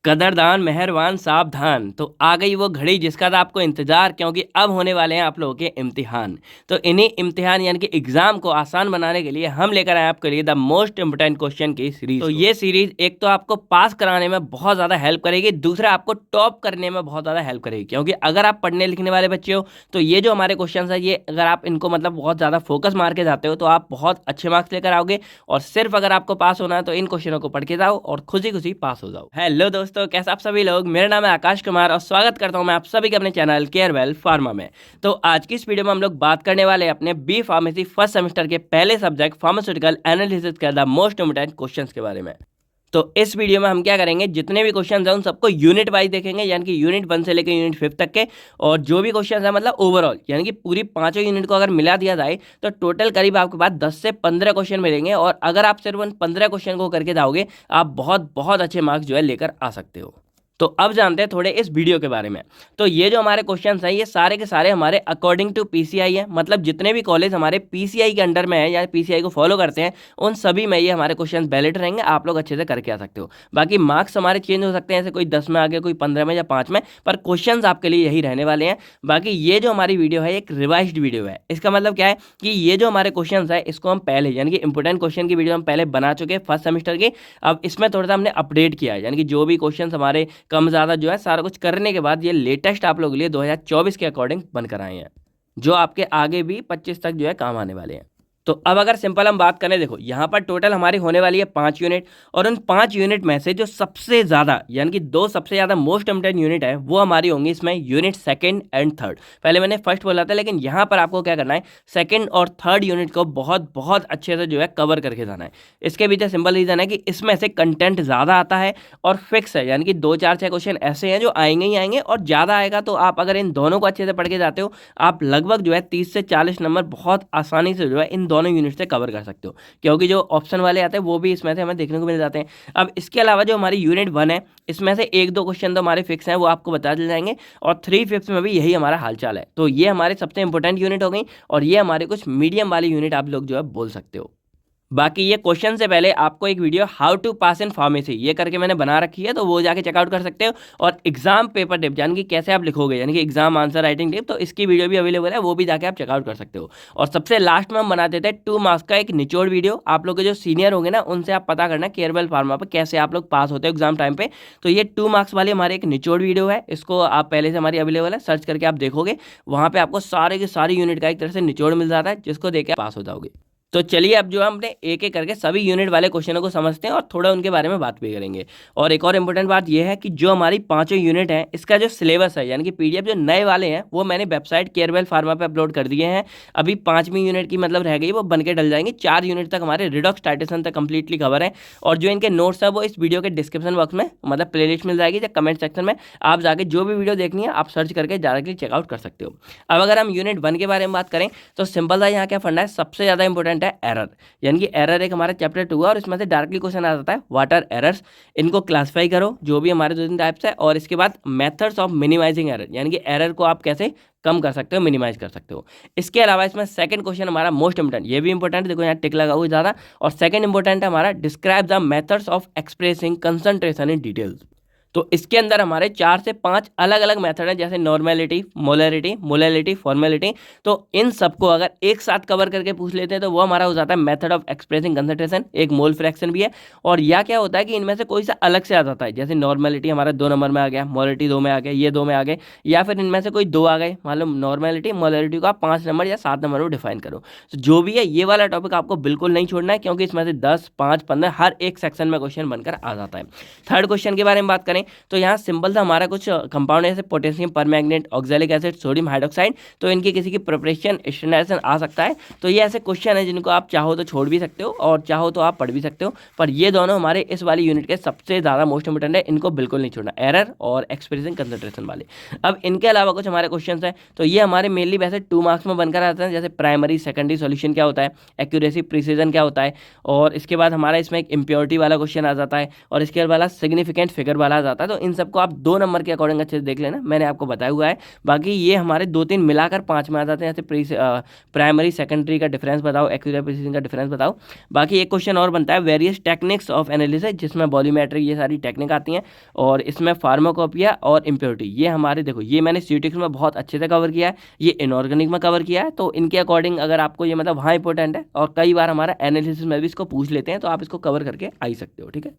कदरदान मेहरबान सावधान। तो आ गई वो घड़ी जिसका था आपको इंतजार, क्योंकि अब होने वाले हैं आप लोगों के इम्तिहान। तो इन्हीं इम्तिहान यानी कि एग्जाम को आसान बनाने के लिए हम लेकर आए आपके लिए द मोस्ट इम्पोर्टेंट क्वेश्चन की सीरीज। तो ये सीरीज एक तो आपको पास कराने में बहुत ज़्यादा हेल्प करेगी, दूसरा आपको टॉप करने में बहुत ज़्यादा हेल्प करेगी। क्योंकि अगर आप पढ़ने लिखने वाले बच्चे हो तो ये जो हमारे क्वेश्चन है, ये अगर आप इनको मतलब बहुत ज़्यादा फोकस मार के जाते हो तो आप बहुत अच्छे मार्क्स लेकर आओगे। और सिर्फ अगर आपको पास होना है तो इन क्वेश्चनों को पढ़ के जाओ और खुशी खुशी पास हो जाओ। हेलो दोस्तों, कैसे आप सभी लोग। मेरा नाम है आकाश कुमार और स्वागत करता हूं मैं आप सभी के अपने चैनल केयरवेल फार्मा में। तो आज की इस वीडियो में हम लोग बात करने वाले हैं अपने बी फार्मेसी फर्स्ट सेमेस्टर के पहले सब्जेक्ट फार्मास्यूटिकल एनालिसिस के द मोस्ट इंपोर्टेंट क्वेश्चंस के बारे में। तो इस वीडियो में हम क्या करेंगे, जितने भी क्वेश्चन हैं उन सबको यूनिट वाइज देखेंगे, यानी कि यूनिट 1 से लेकर यूनिट 5 तक के। और जो भी क्वेश्चन है मतलब ओवरऑल यानी कि पूरी पांचों यूनिट को अगर मिला दिया जाए तो टोटल करीब आपके पास 10 से 15 क्वेश्चन मिलेंगे। और अगर आप सिर्फ उन 15 क्वेश्चन को करके जाओगे आप बहुत बहुत अच्छे मार्क्स जो है लेकर आ सकते हो। तो अब जानते हैं थोड़े इस वीडियो के बारे में। तो ये जो हमारे क्वेश्चंस हैं ये सारे के सारे हमारे अकॉर्डिंग टू पीसीआई है, मतलब जितने भी कॉलेज हमारे पीसीआई के अंडर में है या पीसीआई को फॉलो करते हैं उन सभी में ये हमारे क्वेश्चंस वैलिड रहेंगे। आप लोग अच्छे से करके आ सकते हो। बाकी मार्क्स हमारे चेंज हो सकते हैं, जैसे कोई 10 में आ गया, कोई 15 में या 5 में, पर क्वेश्चन आपके लिए यही रहने वाले हैं। बाकी ये जो हमारी वीडियो है एक रिवाइज्ड वीडियो है। इसका मतलब क्या है कि ये जो हमारे क्वेश्चन है इसको हम पहले यानी कि इंपोर्टेंट क्वेश्चन की वीडियो हम पहले बना चुके हैं फर्स्ट सेमेस्टर की। अब इसमें थोड़ा सा हमने अपडेट किया है, यानी कि जो भी क्वेश्चन हमारे कम ज़्यादा जो है सारा कुछ करने के बाद ये लेटेस्ट आप लोगों के लिए 2024 के अकॉर्डिंग बनकर आए हैं, जो आपके आगे भी 25 तक जो है काम आने वाले हैं। तो अब अगर सिंपल हम बात करें, देखो यहाँ पर टोटल हमारी होने वाली है 5 यूनिट। और उन 5 यूनिट में से जो सबसे ज़्यादा यानी कि 2 सबसे ज़्यादा मोस्ट इम्पोर्टेंट यूनिट है वो हमारी होंगी इसमें यूनिट 2nd एंड 3rd। पहले मैंने फर्स्ट बोला था, लेकिन यहाँ पर आपको क्या करना है, 2nd और 3rd यूनिट को बहुत बहुत अच्छे से जो है कवर करके जाना है। इसके पीछे सिंपल रीज़न है कि इसमें से कंटेंट ज़्यादा आता है और फिक्स है, यानी कि 2 4 6 क्वेश्चन ऐसे हैं जो आएंगे ही आएंगे और ज़्यादा आएगा। तो आप अगर इन दोनों को अच्छे से पढ़ के जाते हो आप लगभग जो है 30 से 40 नंबर बहुत आसानी से जो है इन दोनों यूनिट से कवर कर सकते हो, क्योंकि जो ऑप्शन वाले आते हैं वो भी इसमें से हमें देखने को मिल जाते हैं। अब इसके अलावा जो हमारी यूनिट 1 है इसमें से 1-2 क्वेश्चन तो हमारे फिक्स हैं, वो आपको बता दिए जाएंगे। और 3/5 में भी यही हमारा हालचाल है। तो ये हमारे सबसे इंपॉर्टेंट यूनिट हो गई और ये हमारे कुछ मीडियम वाली यूनिट आप लोग जो है बोल सकते हो। बाकी ये क्वेश्चन से पहले आपको एक video how to pass in pharmacy ये करके मैंने बना रखी है, तो वो जाके चेकआउट कर सकते हो। और एग्जाम पेपर टिप यानी कि कैसे आप लिखोगे, यानी कि एग्जाम आंसर राइटिंग टिप, तो इसकी वीडियो भी अवेलेबल है, वो भी जाके आप चेकआउट कर सकते हो। और सबसे लास्ट में हम बना देते हैं 2 मार्क्स का एक निचोड़ वीडियो। आप लोग के जो सीनियर होंगे ना उनसे आप पता करना केयरवेल फार्मा पर कैसे आप लोग पास होते हो एग्जाम टाइम पे। तो ये 2 मार्क्स वाली हमारी एक निचोड़ वीडियो है, इसको आप पहले से हमारी अवेलेबल है, सर्च करके आप देखोगे वहाँ पे आपको सारे के सारी यूनिट का एक तरह से निचोड़ मिल जाता है, जिसको देख के पास हो जाओगे। तो चलिए अब जो हम अपने एक एक करके सभी यूनिट वाले क्वेश्चनों को समझते हैं और थोड़ा उनके बारे में बात भी करेंगे। और एक और इम्पोर्टेंट बात यह है कि जो हमारी 5 यूनिट हैं इसका जो सिलेबस है यानी कि पीडीएफ जो नए वाले हैं वो मैंने वेबसाइट केयरवेल फार्मा पे अपलोड कर दिए हैं। अभी 5वीं यूनिट की मतलब रह गई, वो बन के डल जाएंगे। 4 यूनिट तक हमारे रिडॉक्स टाइटेशन तक कंप्लीटली कवर है। और जो इनके नोट्स है वो इस वीडियो के डिस्क्रिप्शन बॉक्स में मतलब प्लेलिस्ट मिल जाएगी या कमेंट सेक्शन में, आप जाके जो भी वीडियो देखनी है आप सर्च करके डायरेक्टली चेकआउट कर सकते हो। अब अगर हम यूनिट 1 के बारे में बात करें तो सिंपल सा यहाँ क्या फंडा है, सबसे ज़्यादा इंपॉर्टेंट है एरर, यानी कि एरर एक हमारा चैप्टर 2 है और इसमें से डायरेक्टली क्वेश्चन आ जाता है व्हाट आर एरर्स। इनको क्लासिफाई करो, जो भी हमारे 2-3 टाइप्स है। और इसके बाद मेथड्स ऑफ मिनिमाइजिंग एरर, यानी कि एरर को आप कैसे कम कर सकते हो, मिनिमाइज कर सकते हो। इसके अलावा इसमें सेकंड क्वेश्चन हमारा मोस्ट इंपोर्टेंट, ये भी इंपॉर्टेंट, देखो यहाँ टिक लगा हुआ ज़्यादा। और सेकंड इंपॉर्टेंट है हमारा describe the methods of expressing concentration in details. तो इसके अंदर हमारे 4 से 5 अलग अलग मेथड हैं, जैसे नॉर्मेलिटी, मोलरिटी, मोलैलिटी, फॉर्मेलिटी। तो इन सबको अगर एक साथ कवर करके पूछ लेते हैं तो वो हमारा हो जाता है मेथड ऑफ एक्सप्रेसिंग कंसंट्रेशन। एक मोल फ्रैक्शन भी है। और या क्या होता है कि इनमें से कोई सा अलग से आ जाता है, जैसे नॉर्मेलिटी हमारा 2 नंबर में आ गया, मोलरिटी 2 में आ गया, ये 2 में आ गए, या फिर इनमें से कोई 2 आ गए। मान लो नॉर्मेलिटी मोलरिटी को आप 5 नंबर या 7 नंबर में डिफाइन करो। तो जो भी है ये वाला टॉपिक आपको बिल्कुल नहीं छोड़ना है, क्योंकि इसमें से 10, 5, 15 हर एक सेक्शन में क्वेश्चन बनकर आ जाता है। थर्ड क्वेश्चन के बारे में बात करें तो यहाँ सिंपल था हमारा कुछ कंपाउंड है, जैसे potassium permanganate, oxalic acid, sodium hydroxide. तो इनकी किसी की प्रिपरेशन स्टैंडर्डाइजेशन आ सकता है। तो ये ऐसे क्वेश्चन है जिनको आप चाहो तो छोड़ भी सकते हो और चाहो तो आप पढ़ भी सकते हो, पर ये दोनों हमारे इस वाली यूनिट के सबसे ज़्यादा मोस्ट इंपोर्टेंट है, इनको बिल्कुल नहीं छोड़ना, एरर और एक्सप्रेसिंग कंसंट्रेशन वाले। अब इनके अलावा कुछ हमारे क्वेश्चन है, तो ये हमारे मेनली वैसे 2 मार्क्स में बनकर आते हैं, जैसे प्राइमरी सेकेंडरी सोल्यूशन क्या होता है, एक्यूरेसी प्रिसीजन क्या होता है। और इसके बाद हमारा इसमें एक इम्प्योरिटी वाला क्वेश्चन आ जाता है और इसके बाद सिग्निफिकेंट फिगर वाला आ जाता है। तो इन सबको आप 2 नंबर के अकॉर्डिंग अच्छे से देख लेना, मैंने आपको बताया हुआ है। बाकी ये हमारे 2-3 मिलाकर 5 में आ जाते हैं। जैसे प्राइमरी सेकेंडरी का डिफरेंस बताओ, एक्यूरेट प्रिसिजन का डिफरेंस बताओ। बाकी एक क्वेश्चन और बनता है वेरियस टेक्निक्स ऑफ एनालिसिस, जिसमें वॉल्यूमेट्रिक ये सारी टेक्निक आती हैं, और इसमें फार्माकोपिया और इम्प्योरिटी ये हमारे, देखो ये मैंने सीटिक्स में बहुत अच्छे से कवर किया है, ये इनऑर्गेनिक में कवर किया है। तो इनके अकॉर्डिंग अगर आपको ये मतलब वहाँ इंपॉर्टेंट है, और कई बार हमारा एनालिसिस में भी इसको पूछ लेते हैं, तो आप इसको कवर करके आ ही सकते हो। ठीक है,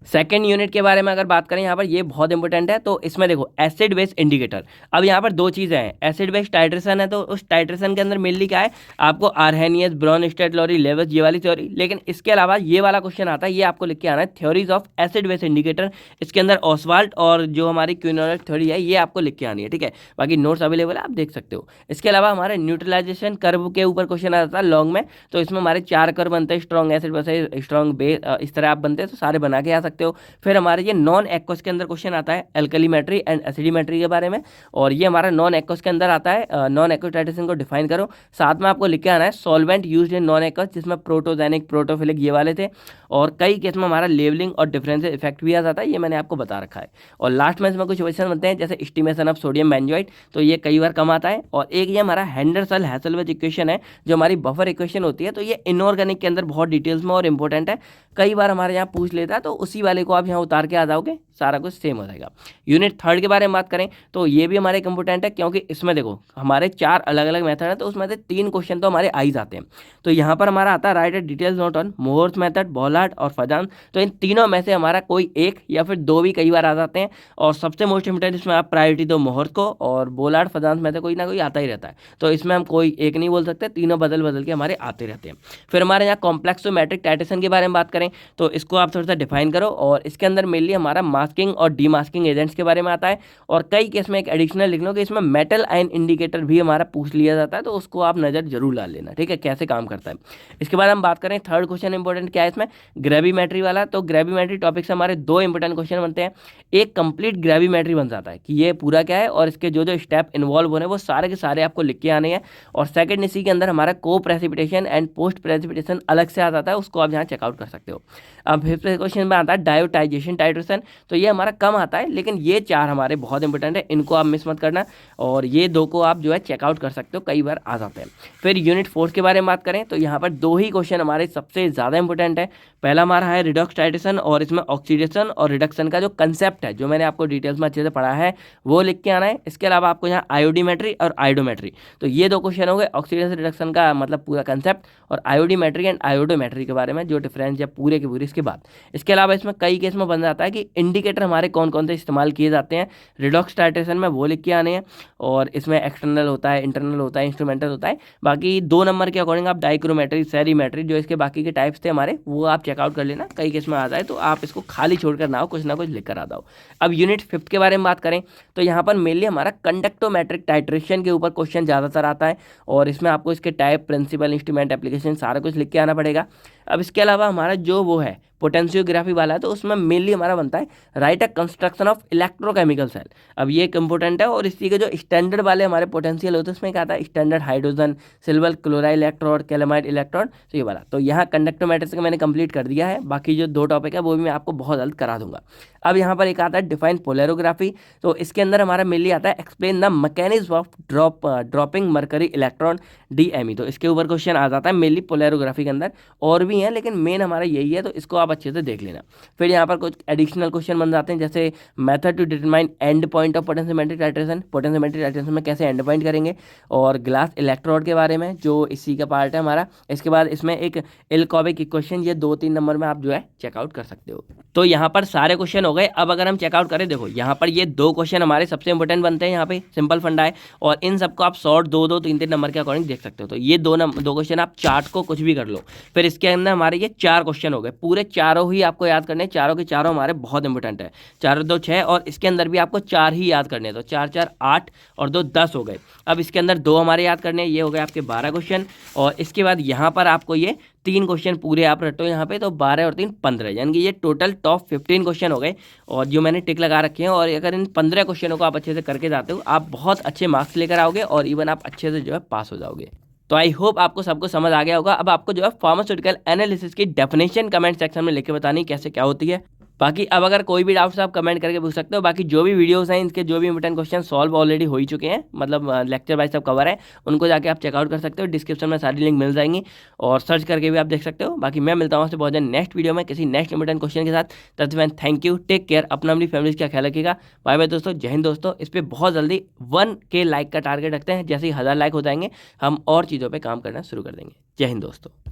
सेकेंड यूनिट के बारे में अगर बात करें यहाँ पर, ये बहुत इंपॉर्टेंट है। तो इसमें देखो एसिड बेस इंडिकेटर, अब यहाँ पर 2 चीज़ें हैं, एसिड बेस टाइट्रेशन है, तो उस टाइट्रेशन के अंदर मेनली क्या है, आपको आर्हेनियस, ब्रोनस्टेड, लॉरी, लेविस ये वाली थ्योरी। लेकिन इसके अलावा ये वाला क्वेश्चन आता है, ये आपको लिख के आना है, theories of acid base indicator. इसके अंदर ऑसवाल्ट और जो हमारी क्यूनोरेट थ्योरी है, ये आपको लिख के आनी है। ठीक है, बाकी नोट्स अवेलेबल है, आप देख सकते हो। इसके अलावा हमारे न्यूट्रलाइजेशन कर्व के ऊपर क्वेश्चन आ जाता है लॉन्ग में, तो इसमें हमारे 4 कर्व बनते हैं, strong acid base, strong base, इस तरह आप बनते हैं, तो सारे बना के आ सकते हो। फिर हमारे ये नॉन एक्वस के अंदर क्वेश्चन आता है एल्कलीमेट्री एंड एसिडिमेट्री के बारे में, और ये हमारा नॉन एक्वस के अंदर आता है, नॉन एक्वस टाइट्रेशन को डिफाइन करो। साथ में आपको लिख के आना है solvent used in non aqueous, जिसमें प्रोटोजेनिक, प्रोटोफिलिक ये वाले थे, और कई केस में हमारा लेवलिंग और डिफरेंशियल इफेक्ट भी आ जाता है, ये मैंने आपको बता रखा है। और लास्ट में इसमें कुछ क्वेश्चन बनते हैं, जैसे एस्टिमेशन ऑफ सोडियम बेंजोएट, तो ये कई बार कम आता है। और एक ये हमारा हेंडरसन हैसेलबच इक्वेशन है, जो हमारी बफर इक्वेशन होती है, तो ये इनऑर्गेनिक के अंदर बहुत डिटेल्स में और इंपॉर्टेंट है, कई बार हमारे यहाँ पूछ लेता है, तो उसी वाले को आप यहाँ उतार के आ जाओगे, सारा कुछ सेम हो जाएगा। यूनिट 3 के बारे में बात करें, तो ये भी हमारे इंपॉर्टेंट है, क्योंकि इसमें देखो हमारे 4 अलग अलग मेथड है, तो उसमें से 3 क्वेश्चन तो हमारे आ ही जाते हैं। तो यहाँ पर हमारा आता है right a details note on Mohr's method, Volhard और फजान। तो इन तीनों में से हमारा कोई एक या फिर 2 भी कई बार आ जाते हैं, और सबसे मोस्ट इंपोर्टेंट इसमें आप प्रायोरिटी दो मोहर्स को, और बॉलार्ड फजान में से कोई ना कोई आता ही रहता है, तो इसमें हम कोई एक नहीं बोल सकते, तीनों बदल बदल के हमारे आते रहते हैं। फिर हमारे यहाँ कॉम्प्लेक्सोमेट्रिक टाइट्रेशन के बारे में बात करें, तो इसको आप थोड़ा सा डिफाइन करो, और इसके अंदर मेनली हमारा मास्किंग और डीमास्किंग एजेंट्स के बारे में आता है, और कई केस में एक एडिशनल लिख लो कि इसमें मेटल आयन इंडिकेटर भी हमारा पूछ लिया जाता है, तो उसको आप नज़र जरूर डाल लेना। ठीक है, कैसे काम करता है। इसके बाद हम बात करें थर्ड क्वेश्चन इंपॉर्टेंट क्या है इसमें, ग्रेविमेट्री वाला। तो ग्रेविमेट्री टॉपिक से हमारे 2 इंपॉर्टेंट क्वेश्चन बनते हैं। एक कंप्लीट ग्रेविमेट्री बन जाता है कि ये पूरा क्या है, और इसके जो जो स्टेप इन्वॉल्व हो रहे हैं वो सारे के सारे आपको लिख के आने हैं। और सेकंड इसी के अंदर हमारा को प्रेसिपिटेशन एंड पोस्ट प्रेसिपिटेशन अलग से आ जाता है, उसको आप यहाँ चेकआउट कर सकते हो। अब फिफ्थ क्वेश्चन में आता है डायोटाइजेशन टाइट्रेशन, तो ये हमारा कम आता है, लेकिन ये 4 हमारे बहुत इंपॉर्टेंट है, इनको आप मिस मत करना, और ये 2 को आप जो है चेकआउट कर सकते हो, कई बार आ जाते हैं। फिर यूनिट 4 के बारे में बात करें, तो यहाँ पर 2 ही क्वेश्चन हमारे सबसे ज़्यादा इंपॉर्टेंट है। पहला हमारा है रिडॉक्स टाइट्रेशन, और इसमें ऑक्सीडेशन और रिडक्शन का जो कंसेप्ट है, जो मैंने आपको डिटेल्स में अच्छे से पढ़ा है, वो लिख के आना है। इसके अलावा आपको यहाँ आयोडीमेट्री और आयोडोमेट्री, तो ये 2 क्वेश्चन हो गए, ऑक्सीडेशन रिडक्शन का मतलब पूरा कंसेप्ट, और आयोडीमेट्री एंड आयोडोमेट्री के बारे में जो डिफरेंस है पूरे के पूरे इसके बाद। इसके अलावा इसमें कई केस में बन जाता है कि इंडिकेटर हमारे कौन कौन से इस्तेमाल किए जाते हैं रिडॉक्स टाइट्रेशन में, वो लिख के आने हैं। और इसमें एक्सटर्नल होता है, इंटरनल होता है, इंस्ट्रूमेंटल होता है। बाकी 2 नंबर के अकॉर्डिंग आप डाइक्रोमेट्री, सेरीमेट्री, जो इसके बाकी के टाइप्स थे हमारे, वो आप चेकआउट कर लेना, कई केस में आ जाए, तो आप इसको खाली छोड़कर ना हो, कुछ ना कुछ लिख कर आ जाओ। अब यूनिट 5 के बारे में बात करें, तो यहाँ पर मेनली हमारा कंडक्टोमेट्रिक टाइट्रेशन के ऊपर क्वेश्चन ज़्यादातर आता है, और इसमें आपको इसके टाइप, प्रिंसिपल, इंस्ट्रूमेंट, एप्लीकेशन सारा कुछ लिख के आना पड़ेगा। अब इसके अलावा हमारा जो वो है पोटेंशियोग्राफी वाला है, तो उसमें मेनली हमारा बनता है right a construction of electrochemical cell. अब ये एक इंपॉर्टेंट है, और इसी के जो स्टैंडर्ड वाले हमारे पोटेंशियल होते हैं, उसमें क्या आता है standard hydrogen, silver chloride electrode, calomel electrode, तो ये वाला। तो यहाँ कंडक्टोमेट्रिक्स का मैंने कंप्लीट कर दिया है, बाकी जो 2 टॉपिक है वो भी मैं आपको बहुत जल्द करा दूंगा। अब यहाँ पर एक आता है डिफाइन पोलैरोग्राफी, तो इसके अंदर हमारा मेनली आता है explain the mechanism of dropping mercury electron DMe, तो इसके ऊपर क्वेश्चन आ जाता है मेनली पोलैरोग्राफी के अंदर, और भी हैं लेकिन मेन हमारा यही है, तो इसको आप अच्छे से देख लेना। फिर यहाँ पर कुछ एडिशनल क्वेश्चन बन जाते हैं, जैसे method to determine end point of potentiometric titration, potentiometric titration में कैसे एंड पॉइंट करेंगे, और ग्लास इलेक्ट्रोड के बारे में, जो इसी का पार्ट है हमारा। इसके बाद इसमें एक एल्कोबिक इक्वेशन, ये 2-3 नंबर में आप जो है चेकआउट कर सकते हो। तो यहाँ पर सारे क्वेश्चन हो गए। अब अगर हम चेकआउट करें, देखो यहाँ पर ये 2 क्वेश्चन हमारे सबसे इंपॉर्टेंट बनते हैं, यहाँ पे सिंपल फंडा है, और इन सबको आप शॉर्ट 2-2, 3-3 नंबर के अकॉर्डिंग देख सकते हो। तो ये 2 क्वेश्चन आप चार्ट को कुछ भी कर लो। फिर इसके अंदर हमारे ये 4 क्वेश्चन हो गए, पूरे चारों ही आपको याद करने, चारों के चारों हमारे बहुत इंपॉर्टेंट है। 4-2 6, और इसके अंदर भी आपको 4 ही याद करने हैं, तो 4-4 8 और 2 10 हो गए। अब इसके अंदर 2 हमारे याद करने, ये हो गए आपके 12 क्वेश्चन, और इसके बाद यहाँ पर आपको ये 3 क्वेश्चन पूरे आप रटो यहाँ पे, तो 12 और 3 15, यानी कि ये टोटल टॉप 15 क्वेश्चन हो गए, और जो मैंने टिक लगा रखे हैं। और अगर इन 15 क्वेश्चनों को आप अच्छे से करके जाते हो, आप बहुत अच्छे मार्क्स लेकर आओगे, और इवन आप अच्छे से जो है पास हो जाओगे। तो आई होप आपको सबको समझ आ गया होगा। अब आपको जो है फार्मास्यूटिकल एनालिसिस की डेफिनेशन कमेंट सेक्शन में लिख के बतानी कैसे क्या होती है। बाकी अब अगर कोई भी डाउट्स आप कमेंट करके पूछ सकते हो। बाकी जो भी वीडियोस हैं इनके जो भी इंपॉर्टेंट क्वेश्चन सॉल्व ऑलरेडी हो ही चुके हैं, मतलब लेक्चर वाइज सब कवर है, उनको जाके आप चेकआउट कर सकते हो। डिस्क्रिप्शन में सारी लिंक मिल जाएंगी और सर्च करके भी आप देख सकते हो। बाकी मैं मिलता हूँ आपसे बहुत जल्द नेक्स्ट वीडियो में किसी नेक्स्ट इंपॉर्टेंट क्वेश्चन के साथ। तब तक थैंक यू, टेक केयर, अपना अपनी फैमिली का ख्याल रखिएगा। बाय बाय दोस्तों, जय हिंद दोस्तों। इस पर बहुत जल्दी 1K लाइक का टारगेट रखते हैं। जैसे ही 1000 लाइक हो जाएंगे हम और चीज़ों पर काम करना शुरू कर देंगे। जय हिंद दोस्तों।